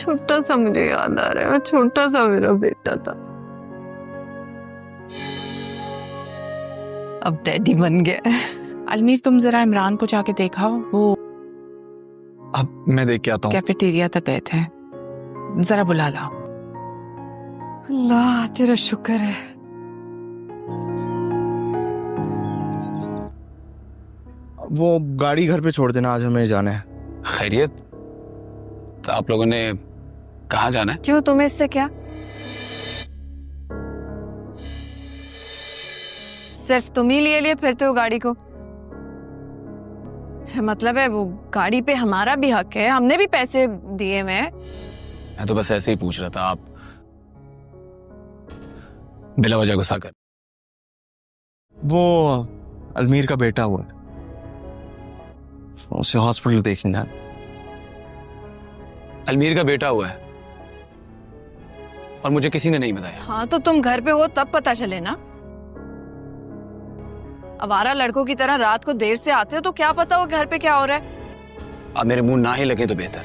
छोटा सा मुझे याद आ रहा है, मैं छोटा सा मेरा बेटा था, अब डैडी बन गया। अलमीर तुम जरा इमरान को जाके देखा, वो अब मैं देख के आता हूँ। कैफेटेरिया तक गए थे, जरा बुला लाओ। अल्लाह तेरा शुक्र है। वो गाड़ी घर पे छोड़ देना, आज हमें जाना है। खैरियत? तो आप लोगों ने कहाँ जाना है? क्यों, तुम्हें इससे क्या? सिर्फ तुम ही लिए फिरते हो गाड़ी को? मतलब है वो गाड़ी पे हमारा भी हक है, हमने भी पैसे दिए। मैं तो बस ऐसे ही पूछ रहा था, आप बिला वजह गुस्सा कर। वो अलमीर का बेटा हुआ है, उसे हॉस्पिटल देखना है। अलमीर का बेटा हुआ है और मुझे किसी ने नहीं बताया। हाँ तो तुम घर पे हो तब पता चले ना। आवारा लड़कों की तरह रात को देर से आते हो तो क्या पता वो घर पे क्या हो रहा है। अब मेरे मुंह ना ही लगे तो बेहतर।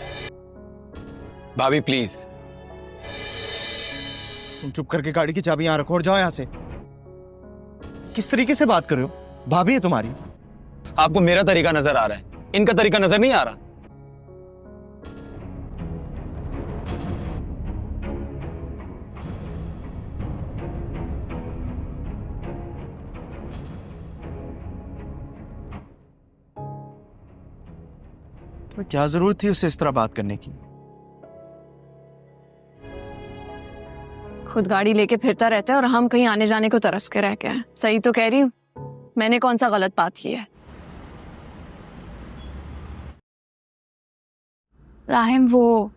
भाभी प्लीज। तुम चुप करके गाड़ी की चाबी यहां रखो और जाओ यहां से। किस तरीके से बात कर रहे हो? भाभी है तुम्हारी। आपको मेरा तरीका नजर आ रहा है, इनका तरीका नजर नहीं आ रहा। तो क्या जरूरत थी उससे इस तरह बात करने की? खुद गाड़ी लेके फिरता रहता है और हम कहीं आने जाने को तरस के रह गए हैं। सही तो कह रही हूँ, मैंने कौन सा गलत बात की है? राहिम, वो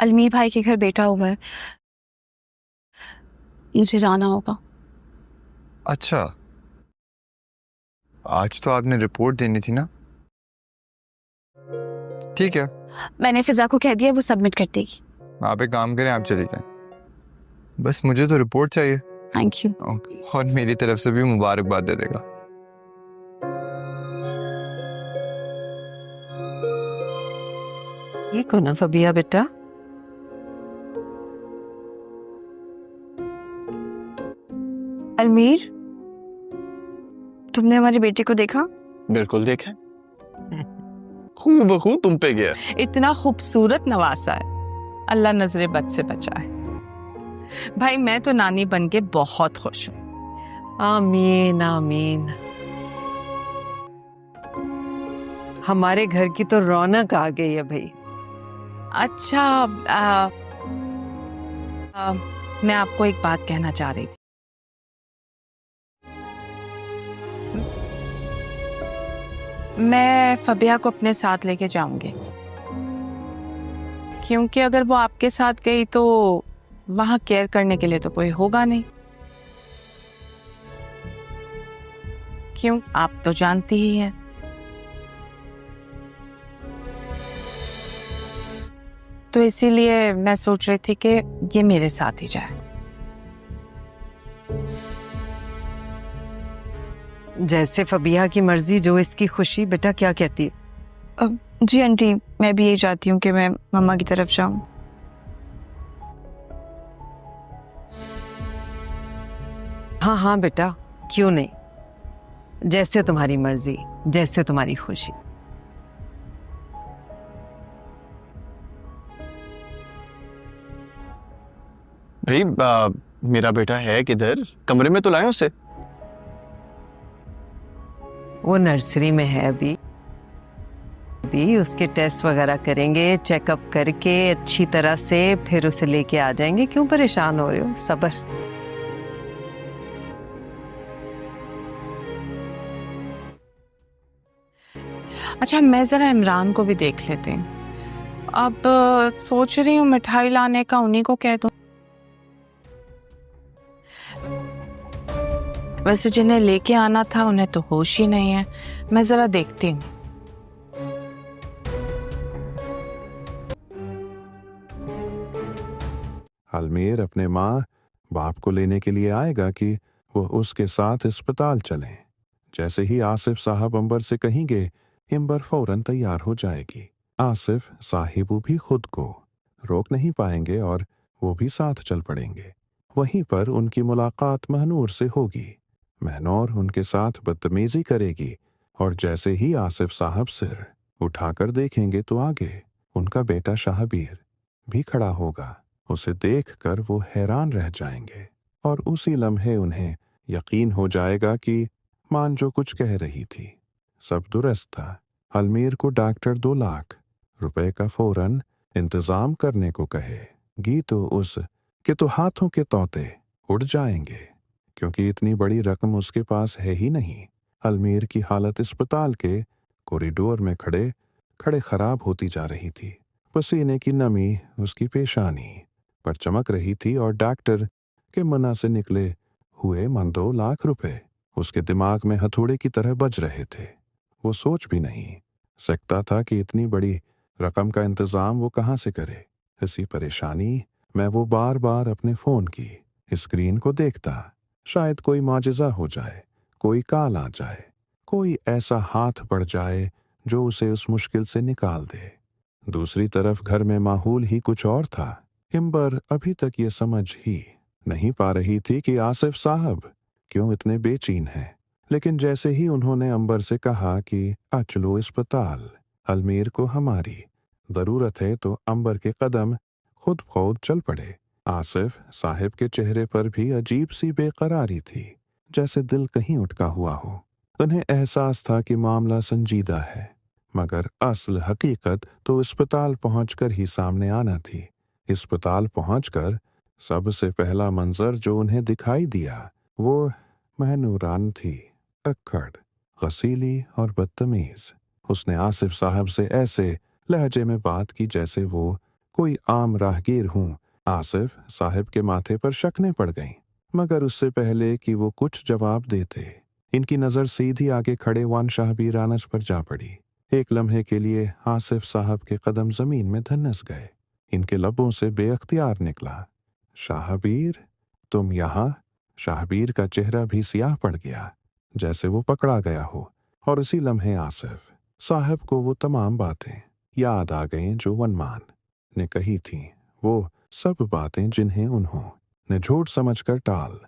अलमीर भाई के घर बेटा हुआ है, मुझे जाना होगा। अच्छा, आज तो आपने रिपोर्ट देनी थी ना? ठीक है, मैंने फिजा को कह दिया, वो सबमिट कर देगी। आप एक काम करें, आप चले जाएं। बस मुझे तो रिपोर्ट चाहिए। Thank you. और मेरी तरफ से भी मुबारकबाद दे देगा। ये कौन है फबिया बेटा? अलमीर, तुमने हमारी बेटी को देखा? बिल्कुल देखा। खूब खूब तुम पे गया। इतना खूबसूरत नवासा है, अल्लाह नजरे बद से बचाए। भाई मैं तो नानी बन के बहुत खुश हूँ। आमीन आमीन। हमारे घर की तो रौनक आ गई है भाई। अच्छा, मैं आपको एक बात कहना चाह रही थी। मैं फबिया को अपने साथ लेके जाऊंगी, क्योंकि अगर वो आपके साथ गई तो वहां केयर करने के लिए तो कोई होगा नहीं। क्यों, आप तो जानती ही हैं। तो इसीलिए मैं सोच रही थी कि ये मेरे साथ ही जाए। जैसे फबिया की मर्जी, जो इसकी खुशी। बेटा क्या कहती है? जी आंटी, मैं भी यही चाहती हूँ कि मैं मम्मा की तरफ जाऊँ। हाँ हाँ बेटा, क्यों नहीं, जैसे तुम्हारी मर्जी, जैसे तुम्हारी खुशी। भाई मेरा बेटा है किधर? कमरे में तो लाए उसे। वो नर्सरी में है अभी उसके टेस्ट वगैरह करेंगे, चेकअप करके अच्छी तरह से फिर उसे लेके आ जाएंगे। क्यों परेशान हो रहे हो? सब्र। अच्छा, मैं जरा इमरान को भी देख लेती हूँ। अब सोच रही हूँ मिठाई लाने का उन्हीं को कह दूँ। वैसे जिन्हें लेके आना था उन्हें तो होश ही नहीं है। मैं जरा देखती हूँ। अलमीर अपने माँ बाप को लेने के लिए आएगा कि वो उसके साथ अस्पताल चलें। जैसे ही आसिफ साहब अंबर से कहेंगे, इंबर फौरन तैयार हो जाएगी। आसिफ साहिबू भी खुद को रोक नहीं पाएंगे और वो भी साथ चल पड़ेंगे। वहीं पर उनकी मुलाकात महनूर से होगी। महनूर उनके साथ बदतमीजी करेगी और जैसे ही आसिफ साहब सिर उठाकर देखेंगे तो आगे उनका बेटा शाहबीर भी खड़ा होगा। उसे देखकर वो हैरान रह जाएंगे और उसी लम्हे उन्हें यकीन हो जाएगा कि मान जो कुछ कह रही थी सब दुरुस्त था। अलमीर को डॉक्टर 2 लाख रुपए का फौरन इंतजाम करने को कहेगी तो हाथों के तौते उड़ जाएंगे, क्योंकि इतनी बड़ी रकम उसके पास है ही नहीं। अलमीर की हालत अस्पताल के कॉरिडोर में खड़े खड़े खराब होती जा रही थी। पसीने की नमी उसकी पेशानी पर चमक रही थी और डॉक्टर के मुंह से निकले हुए 2 लाख रुपए उसके दिमाग में हथौड़े की तरह बज रहे थे। वो सोच भी नहीं सकता था कि इतनी बड़ी रकम का इंतजाम वो कहाँ से करे। इसी परेशानी में वो बार बार अपने फोन की स्क्रीन को देखता। शायद कोई माजिज़ा हो जाए, कोई काल आ जाए, कोई ऐसा हाथ बढ़ जाए जो उसे उस मुश्किल से निकाल दे। दूसरी तरफ घर में माहौल ही कुछ और था। इम्बर अभी तक ये समझ ही नहीं पा रही थी कि आसिफ साहब क्यों इतने बेचैन हैं। लेकिन जैसे ही उन्होंने अंबर से कहा कि चलो अस्पताल, अलमीर को हमारी ज़रूरत है, तो अंबर के कदम खुद खुद चल पड़े। आसिफ साहिब के चेहरे पर भी अजीब सी बेकरारी थी, जैसे दिल कहीं उठका हुआ हो। उन्हें एहसास था कि मामला संजीदा है, मगर असल हकीकत तो अस्पताल पहुंचकर ही सामने आना थी। अस्पताल पहुंचकर सबसे पहला मंजर जो उन्हें दिखाई दिया वो महनूरान थी, अक्खड़, गसीली और बदतमीज। उसने आसिफ साहब से ऐसे लहजे में बात की जैसे वो कोई आम राहगीर हूं। आसिफ साहब के माथे पर शक्नें पड़ गईं, मगर उससे पहले कि वो कुछ जवाब देते इनकी नज़र सीधी आगे खड़े वान शाहबीर आनस पर जा पड़ी। एक लम्हे के लिए आसिफ साहब के कदम जमीन में धन्स गए। इनके लबों से बेअख्तियार निकला, शाहबीर तुम यहाँ? शाहबीर का चेहरा भी सियाह पड़ गया, जैसे वो पकड़ा गया हो। और उसी लम्हे आसिफ साहब को वो तमाम बातें याद आ गईं जो वनमान ने कही थीं, वो सब बातें जिन्हें उन्होंने झूठ समझकर टाल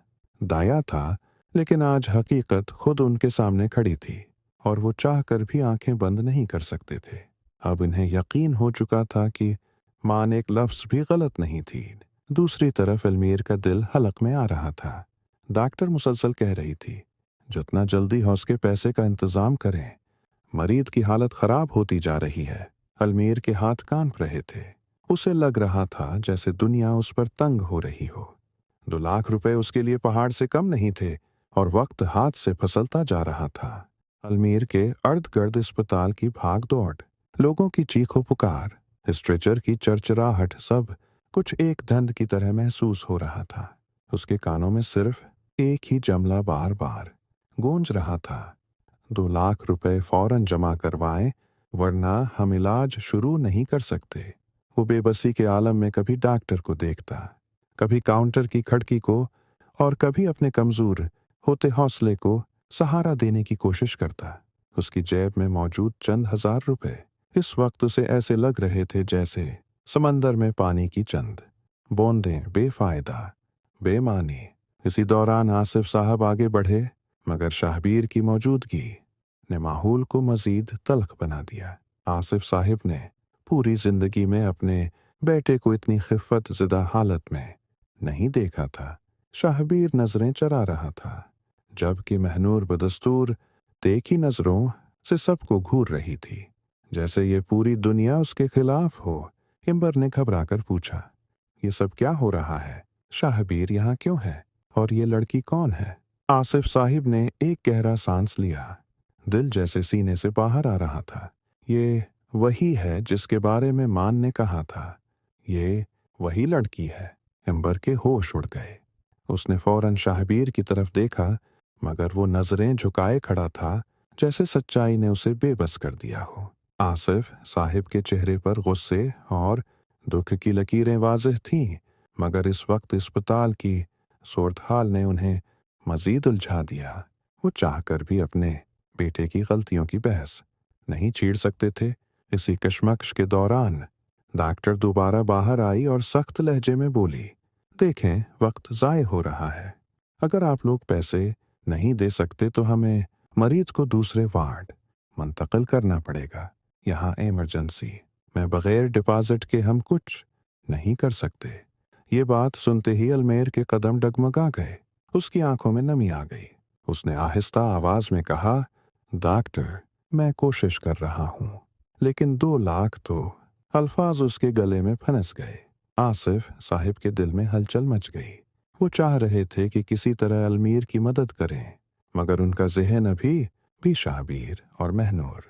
दाया था। लेकिन आज हकीकत खुद उनके सामने खड़ी थी और वो चाहकर भी आंखें बंद नहीं कर सकते थे। अब इन्हें यकीन हो चुका था कि मान एक लफ्ज भी गलत नहीं थी। दूसरी तरफ अलमीर का दिल हलक में आ रहा था। डॉक्टर मुसलसल कह रही थी, जितना जल्दी हो उसके पैसे का इंतजाम करें, मरीज की हालत खराब होती जा रही है। अलमीर के हाथ कांप रहे थे। उसे लग रहा था जैसे दुनिया उस पर तंग हो रही हो। 2 लाख रुपए उसके लिए पहाड़ से कम नहीं थे और वक्त हाथ से फिसलता जा रहा था। अलमीर के अर्ध गर्द अस्पताल की भाग दौड़, लोगों की चीखों पुकार, स्ट्रेचर की चरचराहट, सब कुछ एक धंध की तरह महसूस हो रहा था। उसके कानों में सिर्फ एक ही जुमला बार बार गूंज रहा था, 2 लाख रुपए फौरन जमा करवाएं वरना हम इलाज शुरू नहीं कर सकते। वो बेबसी के आलम में कभी डॉक्टर को देखता, कभी काउंटर की खिड़की को और कभी अपने कमजोर होते हौसले को सहारा देने की कोशिश करता। उसकी जेब में मौजूद चंद हजार रुपए इस वक्त उसे ऐसे लग रहे थे जैसे समंदर में पानी की चंद बूंदें, बेफायदा, बेमानी। इसी दौरान आसिफ साहब आगे बढ़े, मगर शाहबीर की मौजूदगी ने माहौल को मजीद तल्ख बना दिया। आसिफ साहिब ने पूरी जिंदगी में अपने बेटे को इतनी खिफ़त ज़िदा हालत में नहीं देखा था। शाहबीर नजरें चरा रहा था, जबकि महनूर बदस्तूर देखी नजरों से सबको घूर रही थी, जैसे ये पूरी दुनिया उसके खिलाफ हो। इम्बर ने घबराकर पूछा, ये सब क्या हो रहा है? शाहबीर यहाँ क्यों है और ये लड़की कौन है? आसिफ साहिब ने एक गहरा सांस लिया। दिल जैसे सीने से बाहर आ रहा था। ये वही है जिसके बारे में मान ने कहा था, ये वही लड़की है। इम्बर के होश उड़ गए। उसने फौरन शाहबीर की तरफ देखा, मगर वो नजरें झुकाए खड़ा था जैसे सच्चाई ने उसे बेबस कर दिया हो। आसिफ साहिब के चेहरे पर गुस्से और दुख की लकीरें वाज़ेह थीं, मगर इस वक्त अस्पताल की सूरत हाल ने उन्हें मजीद उलझा दिया। वो चाहकर भी अपने बेटे की गलतियों की बहस नहीं छीड़ सकते थे। इसी कशमकश के दौरान डॉक्टर दोबारा बाहर आई और सख्त लहजे में बोली, देखें वक्त ज़ाय हो रहा है। अगर आप लोग पैसे नहीं दे सकते तो हमें मरीज को दूसरे वार्ड मुंतकिल करना पड़ेगा। यहाँ इमरजेंसी में बगैर डिपॉजिट के हम कुछ नहीं कर सकते। ये बात सुनते ही अलमेर के कदम डगमगा गए। उसकी आंखों में नमी आ गई। उसने आहिस्ता आवाज में कहा, डॉक्टर मैं कोशिश कर रहा हूँ, लेकिन 2 लाख तो। अल्फाज उसके गले में फंस गए। आसिफ साहिब के दिल में हलचल मच गई। वो चाह रहे थे कि किसी तरह अलमीर की मदद करें, मगर उनका जहन अभी भी शाहबीर और महनूर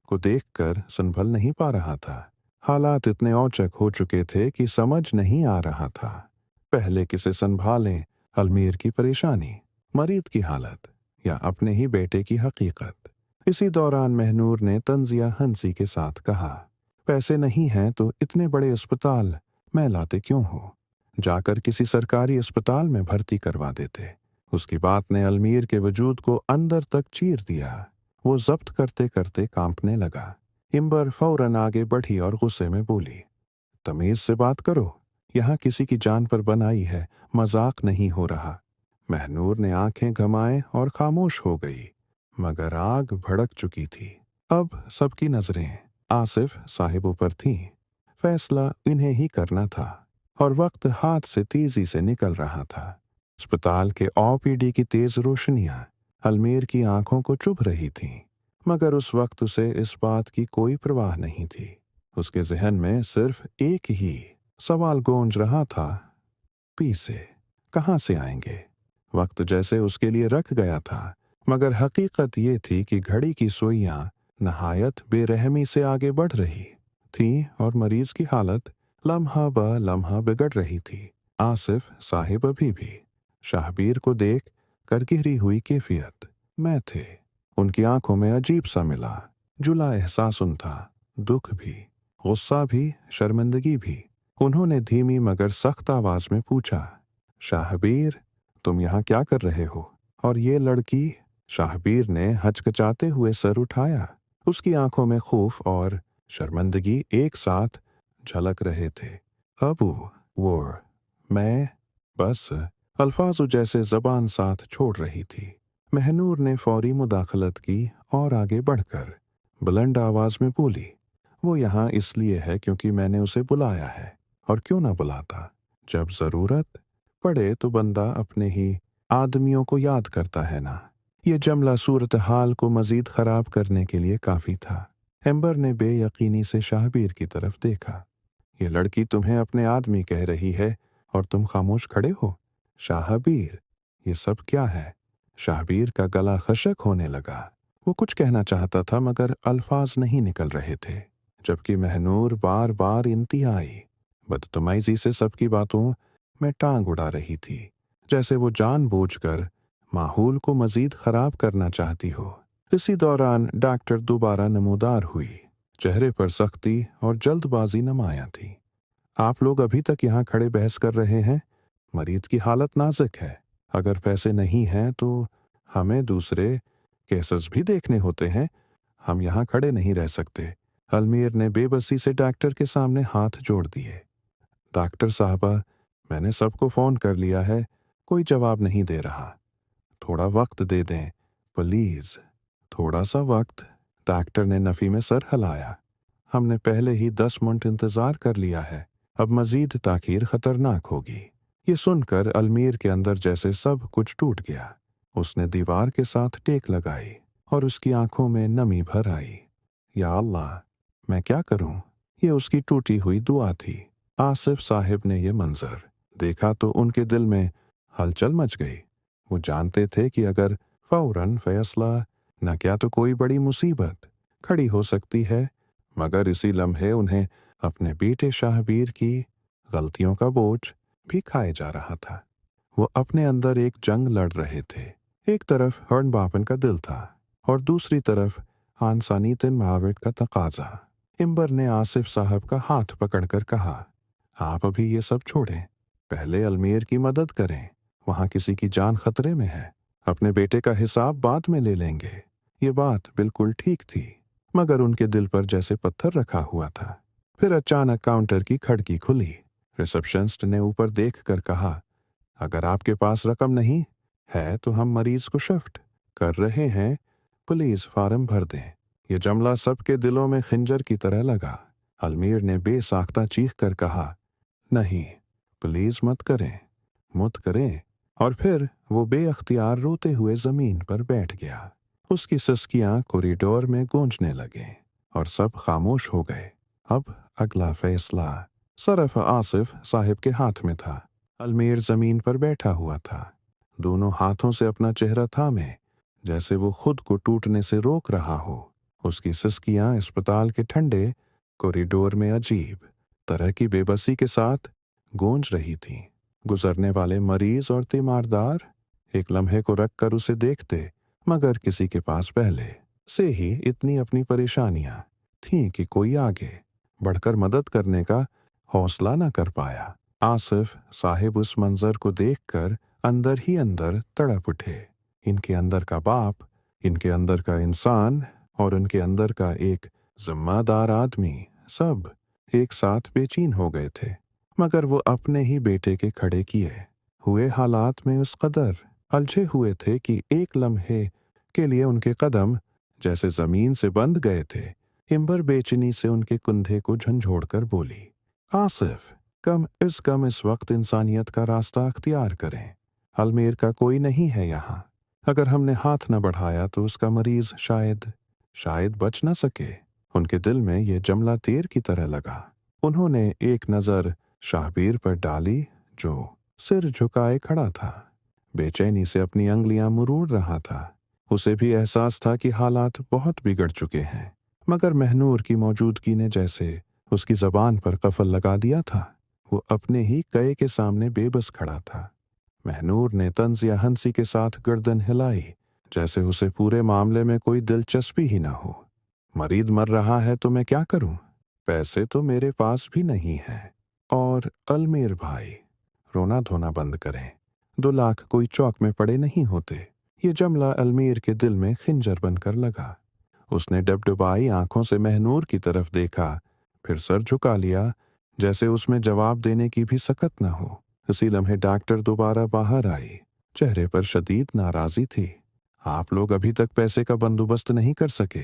को देखकर संभल नहीं पा रहा था। हालात इतने औचक हो चुके थे कि समझ नहीं आ रहा था पहले किसे संभालें, अलमीर की परेशानी, मरीद की हालत या अपने ही बेटे की हकीकत। इसी दौरान महनूर ने तंजिया हंसी के साथ कहा, पैसे नहीं हैं तो इतने बड़े अस्पताल मैं लाते क्यों हो, जाकर किसी सरकारी अस्पताल में भर्ती करवा देते। उसकी बात ने अलमीर के वजूद को अंदर तक चीर दिया। वो जब्त करते करते कांपने लगा। इम्बर फौरन आगे बढ़ी और गुस्से में बोली, तमीज से बात करो, यहाँ किसी की जान पर बनाई है, मजाक नहीं हो रहा। महनूर ने आंखें घमाए और खामोश हो गई, मगर आग भड़क चुकी थी। अब सबकी नजरें आसिफ साहिबों पर थीं। फैसला इन्हें ही करना था और वक्त हाथ से तेजी से निकल रहा था। अस्पताल के ओपीडी की तेज रोशनियां अलमीर की आंखों को चुभ रही थीं, मगर उस वक्त उसे इस बात की कोई परवाह नहीं थी। उसके जहन में सिर्फ एक ही सवाल गूंज रहा था, पैसे कहाँ से आएंगे। वक्त जैसे उसके लिए रख गया था, मगर हकीकत ये थी कि घड़ी की सुइयां नहायत बेरहमी से आगे बढ़ रही थी और मरीज की हालत लम्हा ब लम्हा बिगड़ रही थी। आसिफ साहिब अभी भी शाहबीर को देख कर गिरी हुई कैफियत में थे। उनकी आंखों में अजीब सा मिला जुला एहसास था, दुख भी, गुस्सा भी, शर्मिंदगी भी। उन्होंने धीमी मगर सख्त आवाज में पूछा, शाहबीर तुम यहाँ क्या कर रहे हो? और ये लड़की? शाहबीर ने हचकचाते हुए सर उठाया। उसकी आंखों में खौफ और शर्मिंदगी एक साथ झलक रहे थे। अबू, वो, मैं, बस अल्फाज जैसे जबान साथ छोड़ रही थी। महनूर ने फौरी मुदाखलत की और आगे बढ़कर बुलंद आवाज में बोली, वो यहाँ इसलिए है क्योंकि मैंने उसे बुलाया है, और क्यों ना बुलाता। जब जरूरत पड़े तो बंदा अपने ही आदमियों को याद करता है ना। ये जमला सूरत हाल को मजीद खराब करने के लिए काफी था। एम्बर ने बेयकीनी से शाहबीर की तरफ देखा। ये लड़की तुम्हें अपने आदमी कह रही है और तुम खामोश खड़े हो। शाहबीर, ये सब क्या है? शाहबीर का गला खशक होने लगा। वो कुछ कहना चाहता था मगर अल्फाज नहीं निकल रहे थे, जबकि महनूर बार बार इंतहाई बदतमीजी से सबकी बातों में टांग उड़ा रही थी, जैसे वो जानबूझकर माहौल को मजीद खराब करना चाहती हो। इसी दौरान डॉक्टर दोबारा नमूदार हुई। चेहरे पर सख्ती और जल्दबाजी नमाया थी। आप लोग अभी तक यहाँ खड़े बहस कर रहे हैं? मरीज की हालत नाजुक है। अगर पैसे नहीं हैं तो हमें दूसरे केसेस भी देखने होते हैं। हम यहाँ खड़े नहीं रह सकते। अलमीर ने बेबसी से डॉक्टर के सामने हाथ जोड़ दिए। डॉक्टर साहबा, मैंने सबको फ़ोन कर लिया है, कोई जवाब नहीं दे रहा। थोड़ा वक्त दे दें प्लीज़, थोड़ा सा वक्त। डॉक्टर ने नफ़ी में सर हिलाया। हमने पहले ही 10 मिनट इंतज़ार कर लिया है, अब मज़ीद ताख़ीर ख़तरनाक होगी। ये सुनकर अलमीर के अंदर जैसे सब कुछ टूट गया। उसने दीवार के साथ टेक लगाई और उसकी आंखों में नमी भर आई। या अल्लाह, मैं क्या करूं? ये उसकी टूटी हुई दुआ थी। आसिफ साहिब ने यह मंजर देखा तो उनके दिल में हलचल मच गई। वो जानते थे कि अगर फौरन फैसला न किया तो कोई बड़ी मुसीबत खड़ी हो सकती है, मगर इसी लम्हे उन्हें अपने बेटे शाहबीर की गलतियों का बोझ भी खाए जा रहा था। वो अपने अंदर एक जंग लड़ रहे थे। एक तरफ हर्न बापन का दिल था और दूसरी तरफ आनसानी तिन महाविट का तकाजा। इम्बर ने आसिफ साहब का हाथ पकड़कर कहा, आप अभी ये सब छोड़ें, पहले अलमीर की मदद करें। वहां किसी की जान खतरे में है। अपने बेटे का हिसाब बाद में ले लेंगे। ये बात बिल्कुल ठीक थी, मगर उनके दिल पर जैसे पत्थर रखा हुआ था। फिर अचानक काउंटर की खिड़की खुली। रिसेप्शनिस्ट ने ऊपर देखकर कहा, अगर आपके पास रकम नहीं है तो हम मरीज को शिफ्ट कर रहे हैं, प्लीज फॉर्म भर दें। यह जुमला सबके दिलों में खंजर की तरह लगा। अलमीर ने बेसाख्ता चीख कर कहा, नहीं, प्लीज मत करें। और फिर वो बेअख्तियार रोते हुए जमीन पर बैठ गया। उसकी सिसकियां कॉरिडोर में गूंजने लगे और सब खामोश हो गए। अब अगला फैसला सिर्फ आसिफ साहिब के हाथ में था। अलमीर जमीन पर बैठा हुआ था, दोनों हाथों से अपना चेहरा थामे, जैसे वो खुद को टूटने से रोक रहा हो। उसकी सिसकियां अस्पताल के ठंडे कॉरिडोर में अजीब तरह की बेबसी के साथ गूंज रही थीं। गुजरने वाले मरीज और तीमारदार एक लम्हे को रखकर उसे देखते, मगर किसी के पास पहले से ही इतनी अपनी परेशानियां थीं कि कोई आगे बढ़कर मदद करने का हौसला न कर पाया। आसिफ साहिब उस मंजर को देखकर अंदर ही अंदर तड़प उठे। इनके अंदर का बाप, इनके अंदर का इंसान और उनके अंदर का एक जिम्मेदार आदमी सब एक साथ बेचैन हो गए थे। मगर वो अपने ही बेटे के खड़े किए हुए हालात में उस कदर उलझे हुए थे कि एक लम्हे के लिए उनके कदम जैसे जमीन से बंध गए थे। हिम्बर बेचैनी से उनके कुंधे को झंझोड़कर बोली, आसिफ, कम इस वक्त इंसानियत का रास्ता अख्तियार करें। अलमीर का कोई नहीं है यहाँ। अगर हमने हाथ न बढ़ाया तो उसका मरीज शायद बच न सके। उनके दिल में यह जुमला तीर की तरह लगा। उन्होंने एक नज़र शाहबीर पर डाली, जो सिर झुकाए खड़ा था, बेचैनी से अपनी अंगुलियां मुरूड़ रहा था। उसे भी एहसास था कि हालात बहुत बिगड़ चुके हैं, मगर महनूर की मौजूदगी ने जैसे उसकी जबान पर कफल लगा दिया था। वो अपने ही कए के सामने बेबस खड़ा था। महनूर ने तंज या हंसी के साथ गर्दन हिलाई, जैसे उसे पूरे मामले में कोई दिलचस्पी ही ना हो। मरीज मर रहा है तो मैं क्या करूं? पैसे तो मेरे पास भी नहीं है। और अलमीर भाई, रोना धोना बंद करें। 2 लाख कोई चौक में पड़े नहीं होते। ये जुमला अलमीर के दिल में खिंजर बनकर लगा। उसने डबडबाई आंखों से महनूर की तरफ देखा, फिर सर झुका लिया, जैसे उसमें जवाब देने की भी सकत न हो। उसी लम्हे डॉक्टर दोबारा बाहर आई। चेहरे पर शदीद नाराजी थी। आप लोग अभी तक पैसे का बंदोबस्त नहीं कर सके।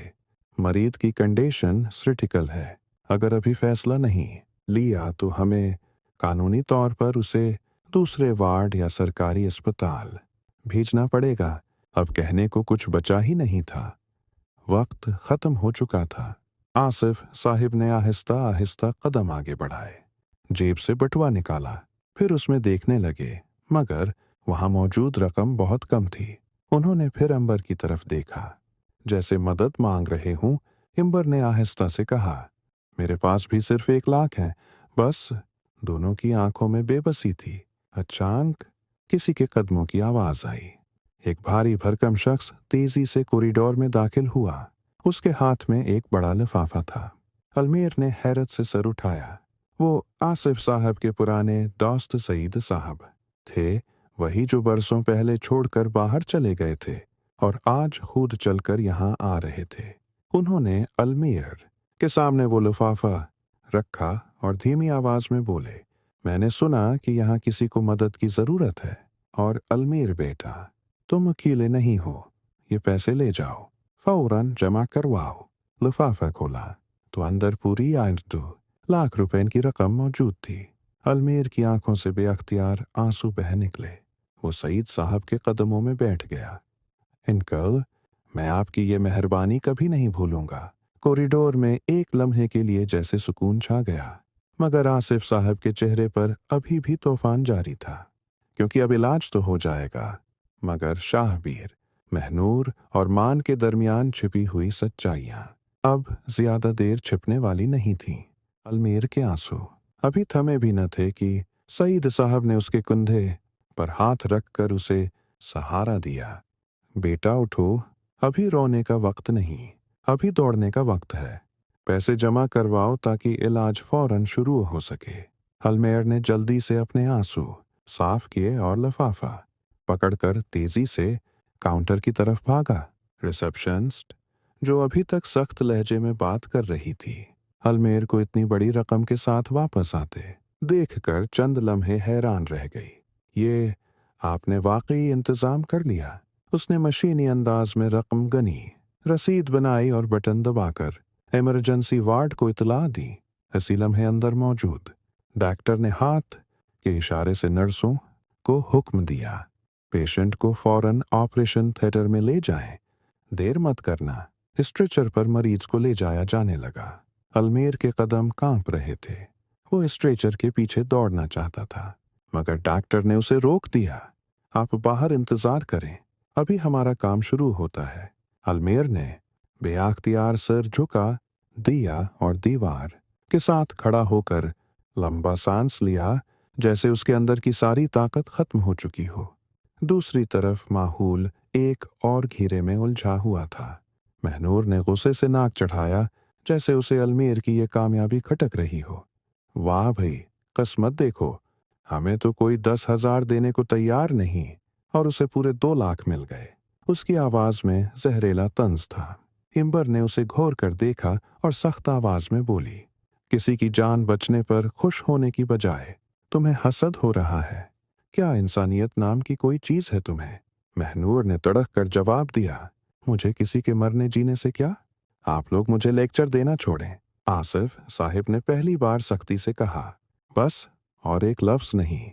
मरीज की कंडीशन क्रिटिकल है। अगर अभी फैसला नहीं लिया तो हमें कानूनी तौर पर उसे दूसरे वार्ड या सरकारी अस्पताल भेजना पड़ेगा। अब कहने को कुछ बचा ही नहीं था। वक्त खत्म हो चुका था। आसिफ साहिब ने आहिस्ता आहिस्ता कदम आगे बढ़ाए, जेब से बटुआ निकाला, फिर उसमें देखने लगे, मगर वहां मौजूद रकम बहुत कम थी। उन्होंने फिर अंबर की तरफ देखा, जैसे मदद मांग रहे हूं। अंबर ने आहिस्ता से कहा, मेरे पास भी सिर्फ 1 लाख है, बस। दोनों की आंखों में बेबसी थी। अचानक किसी के कदमों की आवाज आई। एक भारी भरकम शख्स तेजी से कॉरिडोर में दाखिल हुआ। उसके हाथ में एक बड़ा लिफाफा था। अलमीर ने हैरत से सर उठाया। वो आसिफ साहब के पुराने दोस्त सईद साहब थे, वही जो बरसों पहले छोड़कर बाहर चले गए थे और आज खुद चलकर यहाँ आ रहे थे। उन्होंने अलमीर के सामने वो लिफाफा रखा और धीमी आवाज में बोले, मैंने सुना कि यहाँ किसी को मदद की जरूरत है। और अलमीर बेटा, तुम अकेले नहीं हो, ये पैसे ले जाओ, फौरन जमा करवाओ। लिफाफा खोला तो अंदर पूरी 2 लाख रुपए की रकम मौजूद थी। अलमीर की आंखों से बेअख्तियार आंसू बह निकले। वो सईद साहब के कदमों में बैठ गया। अंकल, मैं आपकी ये मेहरबानी कभी नहीं भूलूंगा। कॉरिडोर में एक लम्हे के लिए जैसे सुकून छा गया, मगर आसिफ साहब के चेहरे पर अभी भी तूफान जारी था, क्योंकि अब इलाज तो हो जाएगा, मगर शाहबीर, महनूर और मान के दरमियान छिपी हुई सच्चाइयां अब ज्यादा देर छिपने वाली नहीं थीं। अलमीर के आंसू अभी थमे भी न थे कि सईद साहब ने उसके कंधे पर हाथ रखकर उसे सहारा दिया। बेटा उठो, अभी रोने का वक्त नहीं, अभी दौड़ने का वक्त है। पैसे जमा करवाओ ताकि इलाज फौरन शुरू हो सके। अलमीर ने जल्दी से अपने आंसू साफ किए और लिफाफा पकड़कर तेजी से काउंटर की तरफ भागा। रिसेप्शनिस्ट जो अभी तक सख्त लहजे में बात कर रही थी। अलमेर को इतनी बड़ी रकम के साथ वापस आते देखकर चंद लम्हे हैरान रह गई। ये आपने वाकई इंतजाम कर लिया? उसने मशीनी अंदाज में रकम गनी, रसीद बनाई और बटन दबाकर इमरजेंसी वार्ड को इतला दी। इसी लम्हे अंदर मौजूद डॉक्टर ने हाथ के इशारे से नर्सों को हुक्म दिया, पेशेंट को फौरन ऑपरेशन थिएटर में ले जाएं, देर मत करना। स्ट्रेचर पर मरीज को ले जाया जाने लगा। अलमेर के कदम कांप रहे थे। वो स्ट्रेचर के पीछे दौड़ना चाहता था, मगर डॉक्टर ने उसे रोक दिया। आप बाहर इंतजार करें, अभी हमारा काम शुरू होता है। अलमेर ने बेअख्तियार सर झुका दिया और दीवार के साथ खड़ा होकर लंबा सांस लिया, जैसे उसके अंदर की सारी ताकत खत्म हो चुकी हो। दूसरी तरफ माहौल एक और घेरे में उलझा हुआ था। महनूर ने गुस्से से नाक चढ़ाया, जैसे उसे अलमेर की ये कामयाबी खटक रही हो। वाह भाई, किस्मत देखो, हमें तो कोई 10,000 देने को तैयार नहीं और उसे पूरे 2 लाख मिल गए। उसकी आवाज में जहरीला तंज था। हिम्बर ने उसे घोर कर देखा और सख्त आवाज में बोली, किसी की जान बचने पर खुश होने की बजाय तुम्हें हसद हो रहा है क्या? इंसानियत नाम की कोई चीज है तुम्हें? महनूर ने तड़क कर जवाब दिया, मुझे किसी के मरने जीने से क्या? आप लोग मुझे लेक्चर देना छोड़ें। आसिफ साहिब ने पहली बार सख्ती से कहा, बस और एक लफ्ज नहीं,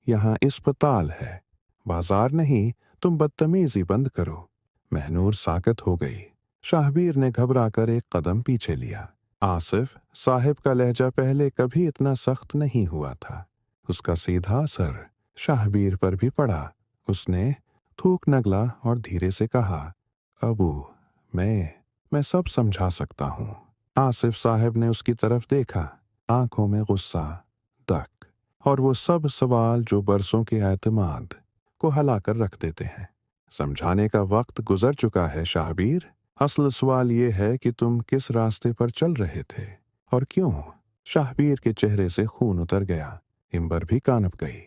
यहाँ अस्पताल है, बाजार नहीं। तुम बदतमीजी बंद करो। महनूर साकत हो गई। शाहबीर ने घबराकर एक कदम पीछे लिया। आसिफ साहिब का लहजा पहले कभी इतना सख्त नहीं हुआ था। उसका सीधा असर शाहबीर पर भी पड़ा। उसने थूक नगला और धीरे से कहा, अबू, मैं सब समझा सकता हूँ। आसिफ साहब ने उसकी तरफ देखा, आंखों में गुस्सा, दक और वो सब सवाल जो बरसों के एतमाद को हलाकर रख देते हैं। समझाने का वक्त गुजर चुका है शाहबीर। असल सवाल ये है कि तुम किस रास्ते पर चल रहे थे और क्यों? शाहबीर के चेहरे से खून उतर गया। हिम्बर भी कानप गई।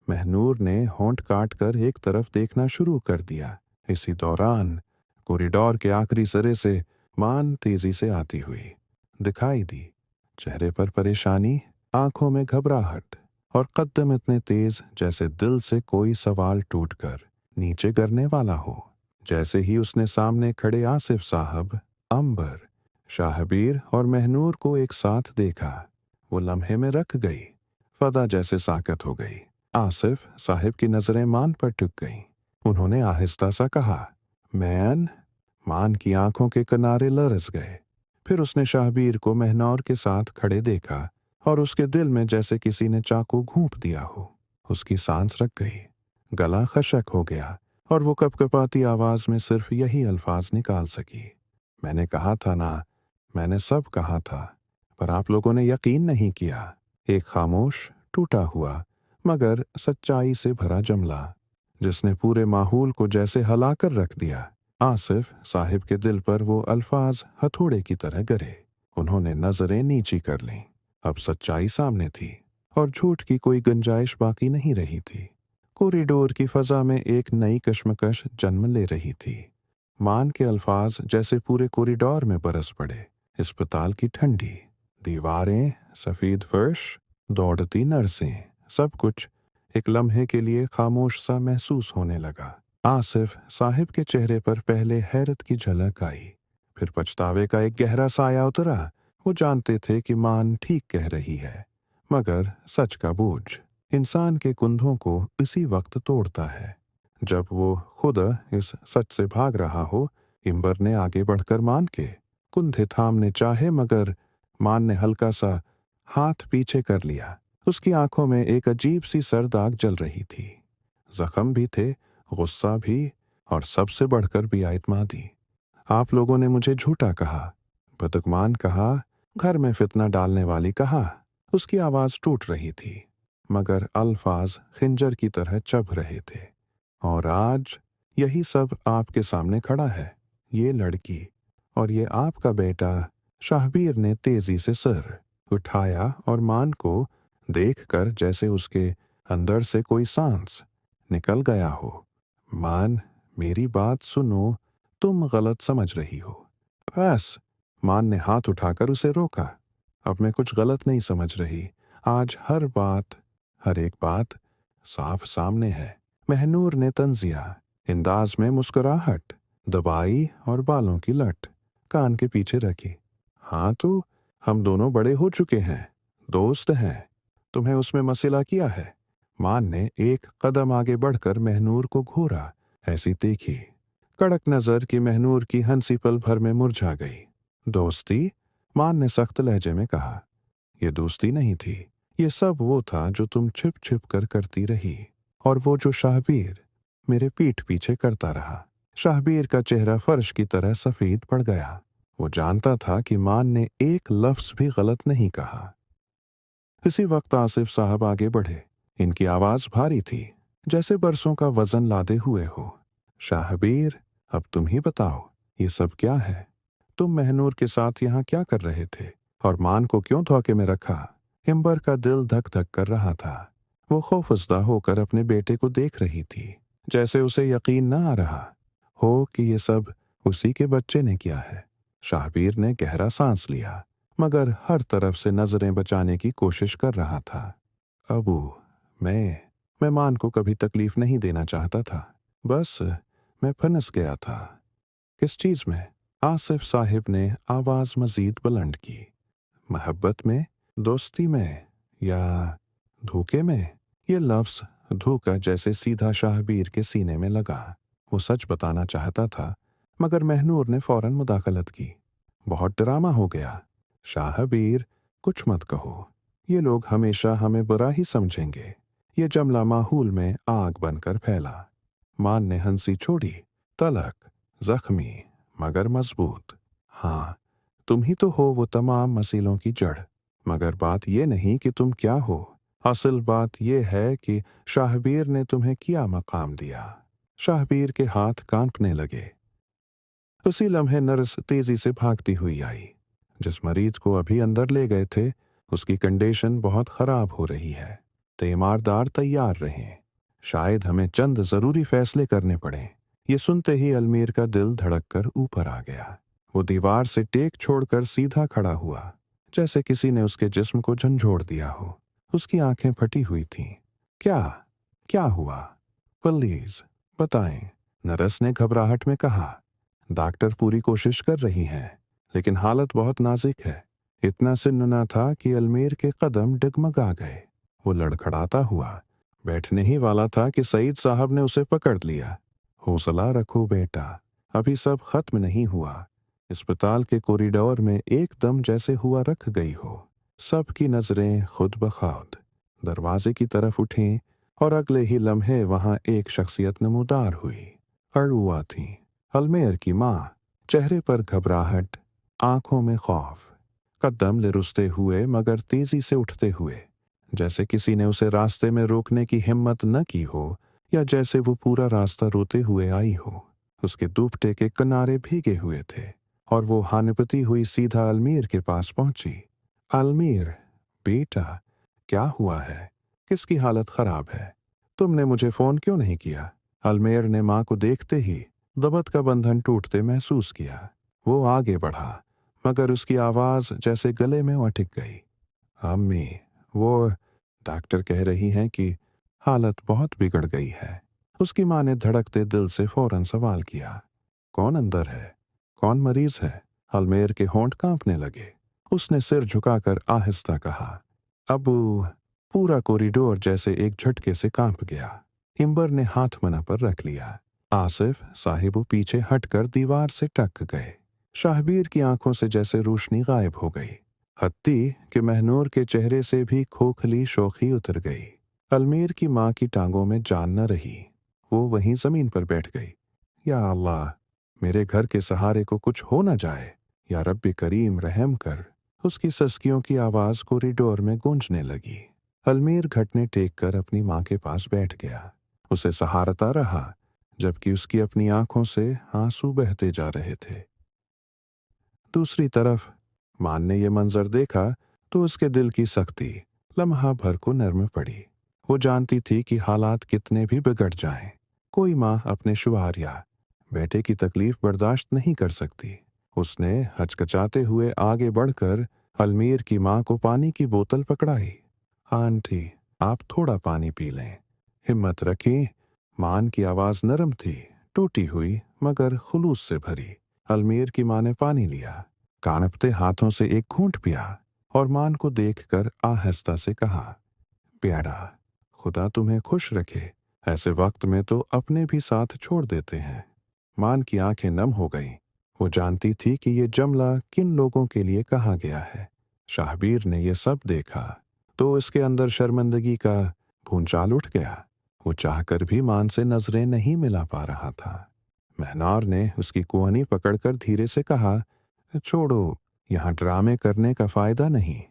महनूर ने होंठ काट कर एक तरफ देखना शुरू कर दिया। इसी दौरान कॉरिडोर के आखिरी सिरे से मान तेजी से आती हुई दिखाई दी। चेहरे पर परेशानी, आंखों में घबराहट और कदम इतने तेज जैसे दिल से कोई सवाल टूटकर नीचे गिरने वाला हो। जैसे ही उसने सामने खड़े आसिफ साहब, अंबर, शाहबीर और महनूर को एक साथ देखा, वो लम्हे में रख गई। फदा जैसे साकत हो गई। आसिफ साहिब की नजरें मान पर टिक गईं। उन्होंने आहिस्ता सा कहा, मैन। मान की आंखों के किनारे लरस गए। फिर उसने शाहबीर को महनूर के साथ खड़े देखा और उसके दिल में जैसे किसी ने चाकू घूंप दिया हो। उसकी सांस रक गई, गला खशक हो गया और वो कपकपाती आवाज में सिर्फ यही अल्फाज निकाल सकी, मैंने कहा था ना, मैंने सब कहा था, पर आप लोगों ने यकीन नहीं किया। एक खामोश, टूटा हुआ मगर सच्चाई से भरा जुमला, जिसने पूरे माहौल को जैसे हिलाकर रख दिया। आसिफ साहिब के दिल पर वो अल्फाज हथौड़े की तरह गिरे। उन्होंने नजरें नीची कर लीं। अब सच्चाई सामने थी और झूठ की कोई गुंजाइश बाकी नहीं रही थी। कॉरिडोर की फजा में एक नई कश्मकश जन्म ले रही थी। मान के अल्फाज जैसे पूरे कॉरिडोर में बरस पड़े। अस्पताल की ठंडी दीवारें, सफेद फर्श, दौड़ती नर्सें, सब कुछ एक लम्हे के लिए खामोश सा महसूस होने लगा। आसिफ साहिब के चेहरे पर पहले हैरत की झलक आई, फिर पछतावे का एक गहरा साया उतरा। वो जानते थे कि मान ठीक कह रही है, मगर सच का बोझ इंसान के कुंधों को इसी वक्त तोड़ता है जब वो खुद इस सच से भाग रहा हो। हिम्बर ने आगे बढ़कर मान के कुंधे थामने चाहे, मगर मान ने हल्का सा हाथ पीछे कर लिया। उसकी आंखों में एक अजीब सी सर्द आग जल रही थी। जख्म भी थे, गुस्सा भी और सबसे बढ़कर बेइत्मीदी। आप लोगों ने मुझे झूठा कहा, बदगुमान कहा, घर में फितना डालने वाली कहा। उसकी आवाज टूट रही थी, मगर अल्फाज खिंजर की तरह चुभ रहे थे। और आज यही सब आपके सामने खड़ा है, ये लड़की और ये आपका बेटा। शाहबीर ने तेजी से सिर उठाया और मान को देखकर जैसे उसके अंदर से कोई सांस निकल गया हो। मान, मेरी बात सुनो, तुम गलत समझ रही हो। बस। मान ने हाथ उठाकर उसे रोका। अब मैं कुछ गलत नहीं समझ रही। आज हर एक बात साफ सामने है। महनूर ने तंजिया, अंदाज में मुस्कुराहट, दबाई और बालों की लट कान के पीछे रखी। हाँ तो हम दोनों बड़े हो चुके हैं, दोस्त हैं। तुम्हें उसमें मसला किया है? मान ने एक कदम आगे बढ़कर महनूर को घूरा, ऐसी देखी कड़क नजर कि महनूर की हंसी पल भर में मुरझा गई। दोस्ती? मान ने सख्त लहजे में कहा। ये दोस्ती नहीं थी, ये सब वो था जो तुम छिप छिप कर करती रही, और वो जो शाहबीर मेरे पीठ पीछे करता रहा। शाहबीर का चेहरा फर्श की तरह सफेद पड़ गया। वो जानता था कि मान ने एक लफ्ज भी गलत नहीं कहा। इसी वक्त आसिफ साहब आगे बढ़े। इनकी आवाज भारी थी, जैसे बरसों का वजन लादे हुए हो। शाहबीर, अब तुम ही बताओ, ये सब क्या है? तुम महनूर के साथ यहाँ क्या कर रहे थे, और मान को क्यों धोखे में रखा? हिम्बर का दिल धक धक कर रहा था। वो खौफजदा होकर अपने बेटे को देख रही थी, जैसे उसे यकीन न आ रहा हो कि ये सब उसी के बच्चे ने किया है। शाहबीर ने गहरा सांस लिया, मगर हर तरफ से नजरें बचाने की कोशिश कर रहा था। अबू, मैं मान को कभी तकलीफ नहीं देना चाहता था। बस मैं फंस गया था। किस चीज में? आसिफ साहिब ने आवाज मजीद बुलंद की। मोहब्बत में, दोस्ती में, या धोखे में? ये लफ्ज धोखा जैसे सीधा शाहबीर के सीने में लगा। वो सच बताना चाहता था, मगर महनूर ने फौरन मुदाखलत की। बहुत ड्रामा हो गया। शाहबीर, कुछ मत कहो। ये लोग हमेशा हमें बुरा ही समझेंगे। ये जमला माहौल में आग बनकर फैला। मान ने हंसी छोड़ी, तलक, जख्मी मगर मजबूत। हाँ, तुम ही तो हो वो तमाम मसीलों की जड़। मगर बात ये नहीं कि तुम क्या हो, असल बात ये है कि शाहबीर ने तुम्हें क्या मकाम दिया। शाहबीर के हाथ कांपने लगे। उसी लम्हे नर्स तेजी से भागती हुई आई। जिस मरीज को अभी अंदर ले गए थे, उसकी कंडीशन बहुत खराब हो रही है। तीमारदार तैयार रहें, शायद हमें चंद जरूरी फैसले करने पड़े। ये सुनते ही अलमीर का दिल धड़क कर ऊपर आ गया। वो दीवार से टेक छोड़कर सीधा खड़ा हुआ, जैसे किसी ने उसके जिस्म को झंझोड़ दिया हो। उसकी आंखें फटी हुई थीं। क्या हुआ? प्लीज बताएं, नर्स ने घबराहट में कहा। डॉक्टर पूरी कोशिश कर रही हैं, लेकिन हालत बहुत नाजुक है। इतना सिन्नना था कि अलमीर के कदम डगमगा गए। वो लड़खड़ाता हुआ बैठने ही वाला था कि सईद साहब ने उसे पकड़ लिया। हौसला रखो बेटा, अभी सब खत्म नहीं हुआ। अस्पताल के कॉरिडोर में एकदम जैसे हुआ रख गई हो। सबकी नजरें खुद बखुद दरवाजे की तरफ उठीं, और अगले ही लम्हे वहां एक शख्सियत नमूदार हुई। अरुआ थी, अलमेर की माँ। चेहरे पर घबराहट, आंखों में खौफ। कदम लिरुसते हुए मगर तेजी से उठते हुए, जैसे किसी ने उसे रास्ते में रोकने की हिम्मत न की हो, या जैसे वो पूरा रास्ता रोते हुए आई हो। उसके दुपट्टे के किनारे भीगे हुए थे, और वो हानिपती हुई सीधा अलमीर के पास पहुंची। अलमीर, बेटा, क्या हुआ है? किसकी हालत खराब है? तुमने मुझे फोन क्यों नहीं किया? अलमेर ने माँ को देखते ही दबत का बंधन टूटते महसूस किया। वो आगे बढ़ा, मगर उसकी आवाज जैसे गले में अटक गई। अम्मी, वो डॉक्टर कह रही हैं कि हालत बहुत बिगड़ गई है। उसकी माँ ने धड़कते दिल से फौरन सवाल किया। कौन अंदर है? कौन मरीज है? अलमेर के होंठ कांपने लगे। उसने सिर झुकाकर आहिस्ता कहा, अबू। पूरा कॉरिडोर जैसे एक झटके से कांप गया। हिम्बर ने हाथ मना पर रख लिया। आसिफ साहिब पीछे हटकर दीवार से टक गए। शाहबीर की आंखों से जैसे रोशनी गायब हो गई। हत्ती कि महनूर के चेहरे से भी खोखली शोखी उतर गई। अलमीर की माँ की टांगों में जान न रही। वो वहीं जमीन पर बैठ गई। या अल्लाह, मेरे घर के सहारे को कुछ हो न जाए। या रब्बी करीम रहम कर। उसकी सस्कियों की आवाज कॉरिडोर में गूंजने लगी। अलमीर घटने टेक कर अपनी माँ के पास बैठ गया। उसे सहारता रहा, जबकि उसकी अपनी आंखों से आंसू बहते जा रहे थे। दूसरी तरफ मान ने यह मंजर देखा तो उसके दिल की सख्ती लम्हा भर को नरम पड़ी। वो जानती थी कि हालात कितने भी बिगड़ जाएं, कोई माँ अपने शुआर या बेटे की तकलीफ बर्दाश्त नहीं कर सकती। उसने हचकचाते हुए आगे बढ़कर अलमीर की माँ को पानी की बोतल पकड़ाई। आंटी, आप थोड़ा पानी पी लें। हिम्मत रखी। मान की आवाज नरम थी, टूटी हुई मगर खुलूस से भरी। अलमीर की माँ ने पानी लिया, कांपते हाथों से एक घूंट पिया और मान को देखकर आहिस्ता से कहा, प्यारा, खुदा तुम्हें खुश रखे। ऐसे वक्त में तो अपने भी साथ छोड़ देते हैं। मान की आंखें नम हो गईं। वो जानती थी कि ये जुमला किन लोगों के लिए कहा गया है। शाहबीर ने ये सब देखा तो इसके अंदर शर्मिंदगी का भूंचाल उठ गया। वो चाहकर भी मान से नजरें नहीं मिला पा रहा था। महनार ने उसकी कुहनी पकड़कर धीरे से कहा, छोड़ो, यहाँ ड्रामे करने का फायदा नहीं,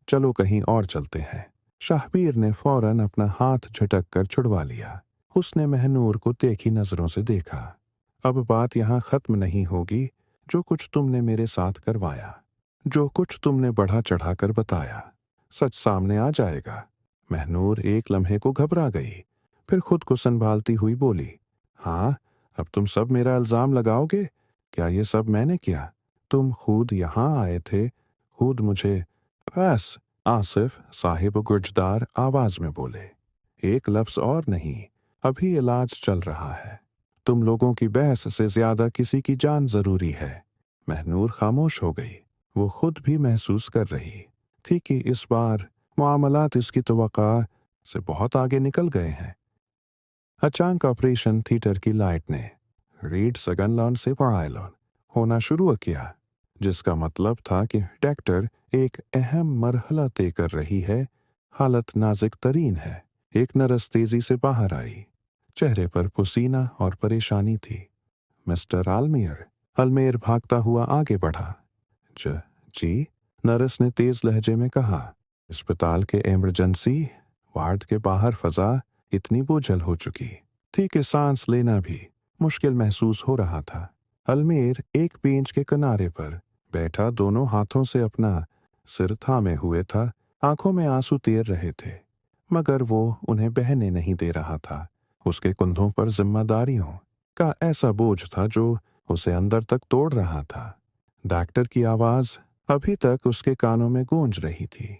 चलो कहीं और चलते हैं। शाहबीर ने फौरन अपना हाथ झटक कर छुड़वा लिया। उसने महनूर को देखी नजरों से देखा। अब बात यहाँ खत्म नहीं होगी। जो कुछ तुमने मेरे साथ करवाया, जो कुछ तुमने बढ़ा चढ़ाकर बताया, सच सामने आ जाएगा। महनूर एक लम्हे को घबरा गई, फिर खुद को संभालती हुई बोली, हाँ, अब तुम सब मेरा इल्जाम लगाओगे? क्या ये सब मैंने किया? तुम खुद यहाँ आए थे, खुद मुझे। बस, आसिफ साहिब गुर्जदार आवाज में बोले, एक लफ्ज और नहीं, अभी इलाज चल रहा है। तुम लोगों की बहस से ज्यादा किसी की जान जरूरी है। महनूर खामोश हो गई। वो खुद भी महसूस कर रही थी कि इस बार मामलात इसकी तवक्का से बहुत आगे निकल गए हैं। अचानक ऑपरेशन थिएटर की लाइट ने रीड सगनलॉन से पढ़ायलॉन होना शुरू किया, जिसका मतलब था कि डॉक्टर एक अहम मरहला तय कर रही है। हालत नाजुक तरीन है। एक नर्स तेजी से बाहर आई। चेहरे पर पसीना और परेशानी थी। मिस्टर अलमेर भागता हुआ आगे बढ़ा। जी, नर्स ने तेज लहजे में कहा। अस्पताल के इमरजेंसी वार्ड के बाहर फजा इतनी बोझल हो चुकी थी कि सांस लेना भी मुश्किल महसूस हो रहा था। अलमेर एक बेंच के किनारे पर बैठा दोनों हाथों से अपना सिर थामे हुए था। आंखों में आंसू तैर रहे थे, मगर वो उन्हें बहने नहीं दे रहा था। उसके कंधों पर जिम्मेदारियों का ऐसा बोझ था जो उसे अंदर तक तोड़ रहा था। डॉक्टर की आवाज अभी तक उसके कानों में गूंज रही थी।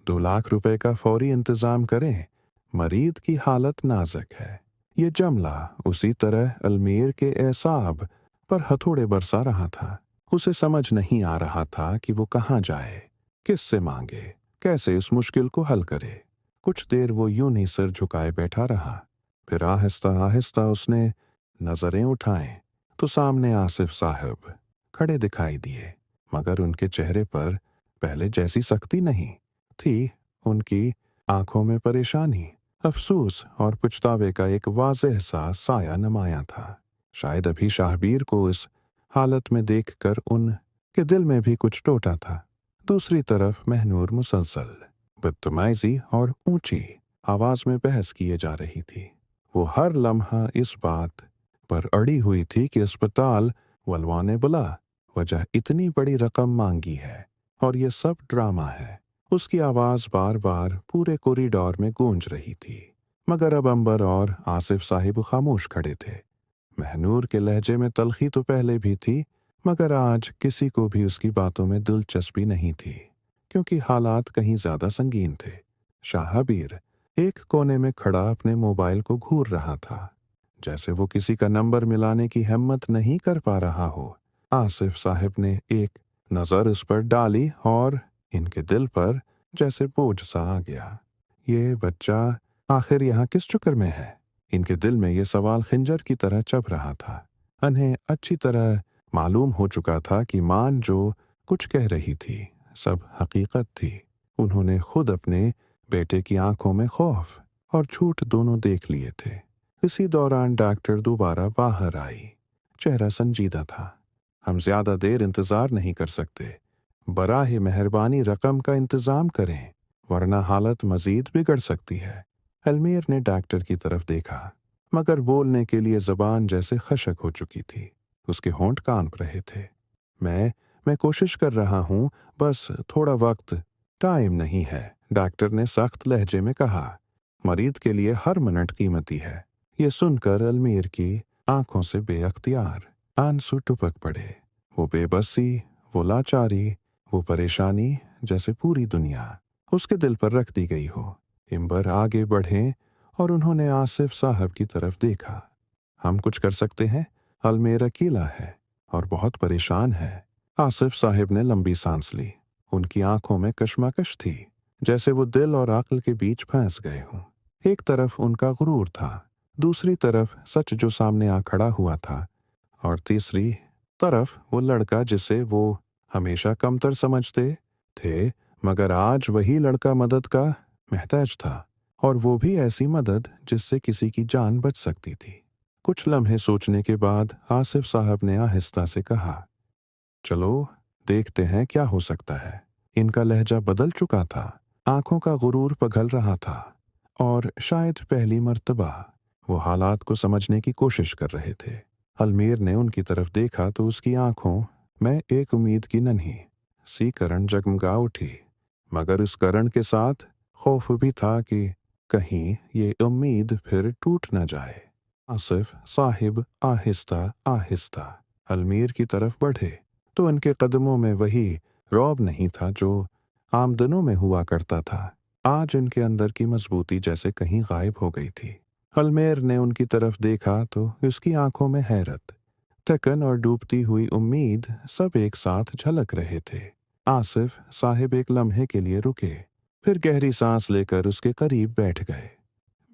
2 लाख रुपए का फौरी इंतजाम करें, मरीज की हालत नाजुक है। ये जुमला उसी तरह अलमेर के एसाब पर हथौड़े बरसा रहा था। उसे समझ नहीं आ रहा था कि वो कहाँ जाए, किससे मांगे, कैसे इस मुश्किल को हल करे। कुछ देर वो यूं ही सिर झुकाए बैठा रहा। फिर आहिस्ता आहिस्ता उसने नजरें उठाएं तो सामने आसिफ साहब खड़े दिखाई दिए, मगर उनके चेहरे पर पहले जैसी सख्ती नहीं थी। उनकी आंखों में परेशानी, अफसोस और पछतावे का एक वाज़ेह सा साया नुमाया था। शायद अभी शाहबीर को इस हालत में देखकर उनके दिल में भी कुछ टूटा था। दूसरी तरफ महनूर मुसलसल बदतमीजी और ऊंची आवाज में बहस किए जा रही थी। वो हर लम्हा इस बात पर अड़ी हुई थी कि अस्पताल वालों ने बुला वजह इतनी बड़ी रकम मांगी है और ये सब ड्रामा है। उसकी आवाज बार बार पूरे कॉरिडोर में गूंज रही थी, मगर अब अंबर और आसिफ साहिब खामोश खड़े थे। महनूर के लहजे में तलखी तो पहले भी थी, मगर आज किसी को भी उसकी बातों में दिलचस्पी नहीं थी, क्योंकि हालात कहीं ज्यादा संगीन थे। शाहबीर एक कोने में खड़ा अपने मोबाइल को घूर रहा था, जैसे वो किसी का नंबर मिलाने की हिम्मत नहीं कर पा रहा हो। आसिफ साहब ने एक नजर उस पर डाली और इनके दिल पर जैसे बोझ सा आ गया। ये बच्चा आखिर यहाँ किस चक्कर में है? इनके दिल में ये सवाल खंजर की तरह चुभ रहा था। उन्हें अच्छी तरह मालूम हो चुका था कि मान जो कुछ कह रही थी सब हकीकत थी। उन्होंने खुद अपने बेटे की आंखों में खौफ और झूठ दोनों देख लिए थे। इसी दौरान डॉक्टर दोबारा बाहर आई। चेहरा संजीदा था। हम ज्यादा देर इंतजार नहीं कर सकते, बराहे मेहरबानी रकम का इंतजाम करें, वरना हालत मजीद बिगड़ सकती है। अलमीर ने डॉक्टर की तरफ देखा, मगर बोलने के लिए जबान जैसे खशक हो चुकी थी। उसके होंठ कांप रहे थे। मैं कोशिश कर रहा हूँ, बस थोड़ा वक्त, टाइम नहीं है, डॉक्टर ने सख्त लहजे में कहा। मरीज के लिए हर मिनट कीमती है। ये सुनकर अलमीर की आंखों से बेअख्तियार आंसू टपक पड़े। वो बेबसी, वो लाचारी, वो परेशानी, जैसे पूरी दुनिया उसके दिल पर रख दी गई हो। इम्बर आगे बढ़े और उन्होंने आसिफ साहब की तरफ देखा। हम कुछ कर सकते हैं? अलमेर अकेला है और बहुत परेशान है। आसिफ साहब ने लंबी सांस ली। उनकी आंखों में कशमकश थी, जैसे वो दिल और अक्ल के बीच फंस गए हों। एक तरफ उनका गुरूर था, दूसरी तरफ सच जो सामने आ खड़ा हुआ था, और तीसरी तरफ वो लड़का जिसे वो हमेशा कमतर समझते थे, मगर आज वही लड़का मदद का महताज था, और वो भी ऐसी मदद जिससे किसी की जान बच सकती थी। कुछ लम्हे सोचने के बाद आसिफ साहब ने आहिस्ता से कहा, चलो देखते हैं क्या हो सकता है। इनका लहजा बदल चुका था, आंखों का गुरूर पिघल रहा था, और शायद पहली मर्तबा वो हालात को समझने की कोशिश कर रहे थे। अलमीर ने उनकी तरफ देखा तो उसकी आंखों में एक उम्मीद की नन्ही सी किरण जगमगा उठी, मगर उस किरण के साथ खौफ भी था कि कहीं ये उम्मीद फिर टूट न जाए। आसिफ साहिब आहिस्ता आहिस्ता अलमीर की तरफ बढ़े तो उनके कदमों में वही रौब नहीं था जो आम दिनों में हुआ करता था। आज उनके अंदर की मजबूती जैसे कहीं गायब हो गई थी। अलमेर ने उनकी तरफ देखा तो उसकी आंखों में हैरत, थकन और डूबती हुई उम्मीद सब एक साथ झलक रहे थे। आसिफ साहिब एक लम्हे के लिए रुके, फिर गहरी सांस लेकर उसके करीब बैठ गए।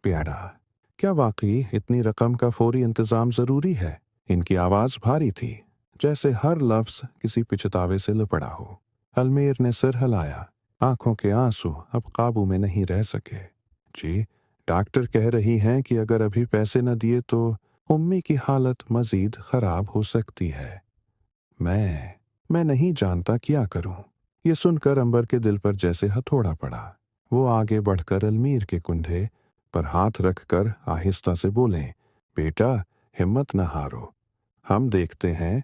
प्यारा, क्या वाकई इतनी रकम का फौरी इंतजाम जरूरी है? इनकी आवाज भारी थी, जैसे हर लफ्ज किसी पिछतावे से लिपटा हो। अलमीर ने सिर हिलाया, आंखों के आंसू अब काबू में नहीं रह सके। जी, डॉक्टर कह रही हैं कि अगर अभी पैसे न दिए तो उम्मी की हालत मजीद खराब हो सकती है। मैं नहीं जानता क्या करूं। ये सुनकर अंबर के दिल पर जैसे हथौड़ा पड़ा। वो आगे बढ़कर अलमीर के कुंधे पर हाथ रखकर आहिस्ता से बोले, बेटा हिम्मत न हारो, हम देखते हैं,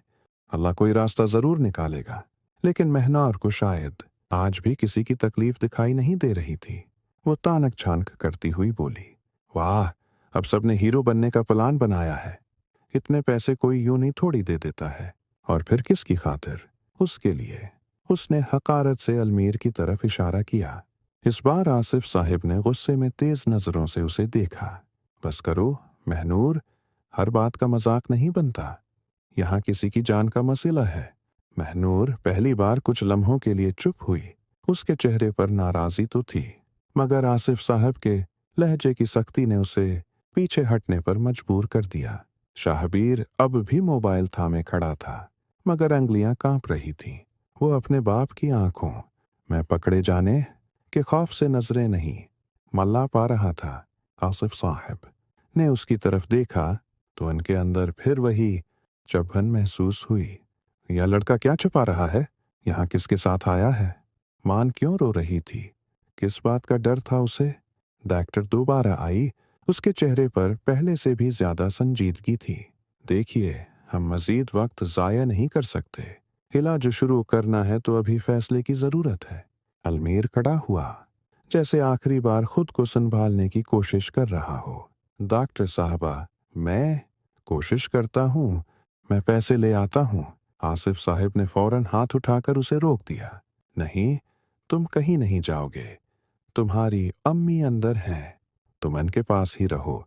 अल्लाह कोई रास्ता जरूर निकालेगा। लेकिन महनार को शायद आज भी किसी की तकलीफ दिखाई नहीं दे रही थी। वो तानक छानक करती हुई बोली, वाह, अब सबने हीरो बनने का प्लान बनाया है। इतने पैसे कोई यूं नहीं थोड़ी दे देता है, और फिर किसकी खातिर? उसके लिए। उसने हकारत से अलमीर की तरफ इशारा किया। इस बार आसिफ साहिब ने गुस्से में तेज नजरों से उसे देखा। बस करो महनूर, हर बात का मजाक नहीं बनता। यहाँ किसी की जान का मसला है। महनूर पहली बार कुछ लम्हों के लिए चुप हुई। उसके चेहरे पर नाराजी तो थी, मगर आसिफ साहब के लहजे की सख्ती ने उसे पीछे हटने पर मजबूर कर दिया। शाहबीर अब भी मोबाइल थामे खड़ा था, मगर अंगलियां कांप रही थीं। वो अपने बाप की आंखों में पकड़े जाने के खौफ से नजरें नहीं मल्ला पा रहा था। आसिफ साहब ने उसकी तरफ देखा तो उनके अंदर फिर वही चुभन महसूस हुई। यह लड़का क्या छुपा रहा है? यहाँ किसके साथ आया है? मान क्यों रो रही थी? किस बात का डर था उसे? डॉक्टर दोबारा आई। उसके चेहरे पर पहले से भी ज्यादा संजीदगी थी। देखिए, हम मजीद वक्त जाया नहीं कर सकते। इलाज शुरू करना है तो अभी फैसले की जरूरत है। अलमीर खड़ा हुआ, जैसे आखिरी बार खुद को संभालने की कोशिश कर रहा हो। डॉक्टर साहबा, मैं कोशिश करता हूँ, मैं पैसे ले आता हूँ। आसिफ साहिब ने फौरन हाथ उठाकर उसे रोक दिया। नहीं, तुम कहीं नहीं जाओगे। तुम्हारी अम्मी अंदर हैं, तुम उनके पास ही रहो।